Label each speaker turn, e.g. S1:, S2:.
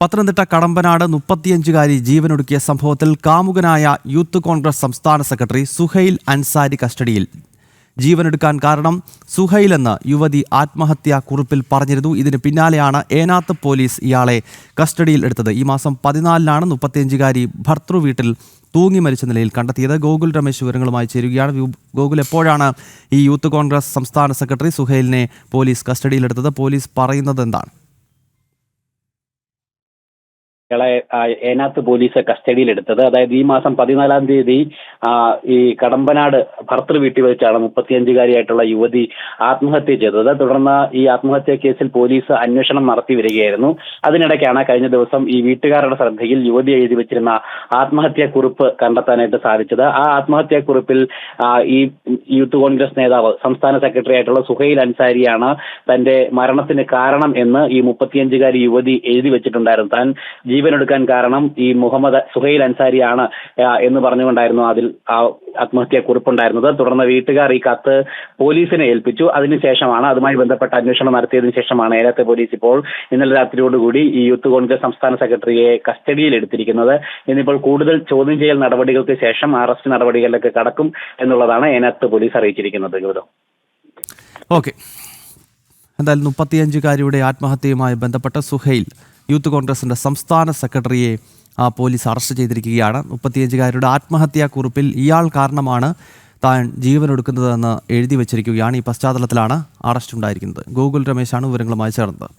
S1: പത്തനംതിട്ട കടമ്പനാട് 35-കാരി ജീവനൊടുക്കിയ സംഭവത്തിൽ കാമുകനായ യൂത്ത് കോൺഗ്രസ് സംസ്ഥാന സെക്രട്ടറി സുഹൈൽ അൻസാരി കസ്റ്റഡിയിൽ. ജീവനെടുക്കാൻ കാരണം സുഹൈൽ എന്ന് യുവതി ആത്മഹത്യാ കുറിപ്പിൽ പറഞ്ഞിരുന്നു. ഇതിന് പിന്നാലെയാണ് ഏനാത്ത് പോലീസ് ഇയാളെ കസ്റ്റഡിയിൽ എടുത്തത്. ഈ മാസം 14-നാണ് 35-കാരി ഭർതൃവീട്ടിൽ തൂങ്ങി മരിച്ച നിലയിൽ കണ്ടെത്തിയത്. ഗോകുൽ രമേശ് വിവരങ്ങളുമായി ചേരുകയാണ്. ഗോകുൽ, എപ്പോഴാണ് ഈ യൂത്ത് കോൺഗ്രസ് സംസ്ഥാന സെക്രട്ടറി സുഹൈലിനെ പോലീസ് കസ്റ്റഡിയിലെടുത്തത്? പോലീസ് പറയുന്നത് എന്താണ്?
S2: ഏനാത്ത് പോലീസ് കസ്റ്റഡിയിലെടുത്തത്. അതായത് ഈ മാസം 14-ാം തീയതി ഈ കടമ്പനാട് ഭർത്തൃ വീട്ടിൽ വെച്ചാണ് 35-കാരിയായിട്ടുള്ള യുവതി ആത്മഹത്യ ചെയ്തത്. തുടർന്ന് ഈ ആത്മഹത്യാ കേസിൽ പോലീസ് അന്വേഷണം നടത്തി വരികയായിരുന്നു. അതിനിടയ്ക്കാണ് കഴിഞ്ഞ ദിവസം ഈ വീട്ടുകാരുടെ ശ്രദ്ധയിൽ യുവതി എഴുതി വെച്ചിരുന്ന ആത്മഹത്യാ കുറിപ്പ് കണ്ടെത്താനായിട്ട് സാധിച്ചത്. ആ ആത്മഹത്യാ കുറിപ്പിൽ ഈ യൂത്ത് കോൺഗ്രസ് നേതാവ് സംസ്ഥാന സെക്രട്ടറി ആയിട്ടുള്ള സുഹൈൽ അൻസാരിയാണ് തന്റെ മരണത്തിന് കാരണം എന്ന് ഈ 35-കാരി യുവതി എഴുതി വെച്ചിട്ടുണ്ടായിരുന്നു. താൻ ജീവനെടുക്കാൻ കാരണം ഈ സുഹൈൽ അൻസാരിയാണ് എന്ന് പറഞ്ഞുകൊണ്ടായിരുന്നു അതിൽ ആത്മഹത്യാ കുറിപ്പുണ്ടായിരുന്നത്. തുടർന്ന് വീട്ടുകാർ ഈ കത്ത് പോലീസിനെ ഏൽപ്പിച്ചു. അതിനുശേഷമാണ് അതുമായി ബന്ധപ്പെട്ട അന്വേഷണം നടത്തിയതിനു ശേഷമാണ് ഏനാത്ത് പോലീസ് ഇപ്പോൾ ഇന്നലെ രാത്രിയോടുകൂടി ഈ യൂത്ത് കോൺഗ്രസ് സംസ്ഥാന സെക്രട്ടറിയെ കസ്റ്റഡിയിൽ എടുത്തിരിക്കുന്നത്. ഇന്നിപ്പോൾ കൂടുതൽ ചോദ്യം ചെയ്യൽ നടപടികൾക്ക് ശേഷം അറസ്റ്റ് നടപടികളിലേക്ക് കടക്കും എന്നുള്ളതാണ് ഏനാത്ത് പോലീസ് അറിയിച്ചിരിക്കുന്നത്.
S1: ഓക്കെ, എന്തായാലും 35-കാരിയുടെ ആത്മഹത്യയുമായി ബന്ധപ്പെട്ട സുഹൈൽ യൂത്ത് കോൺഗ്രസിൻ്റെ സംസ്ഥാന സെക്രട്ടറിയെ പോലീസ് അറസ്റ്റ് ചെയ്തിരിക്കുകയാണ്. 35-കാരിയുടെ ആത്മഹത്യാ കുറിപ്പിൽ ഇയാൾ കാരണമാണ് താൻ ജീവനെടുക്കുന്നതെന്ന് എഴുതി വച്ചിരിക്കുകയാണ്. ഈ പശ്ചാത്തലത്തിലാണ് അറസ്റ്റ് ഉണ്ടായിരിക്കുന്നത്. ഗോകുൽ രമേശാണ് വിവരങ്ങളുമായി ചേർന്നത്.